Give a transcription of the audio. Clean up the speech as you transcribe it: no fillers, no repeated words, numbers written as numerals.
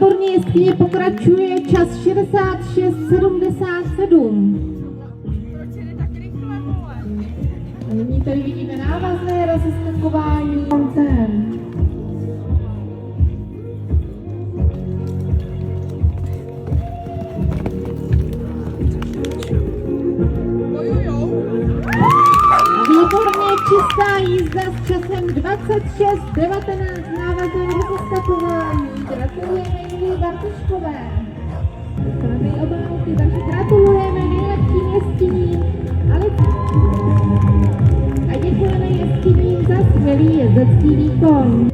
Výborně, jeskyně pokračuje, čas 66,77. A nyní tady vidíme návazné rozeskakování koncem. Výborně, čistá jízda s časem 26,19 návazem rozeskakování. Gratulujeme Julii Bartuškové. Máme obálky, takže gratulujeme nejlepším jeskyním. A děkujeme jeskyním za skvělý jezdecký výkon.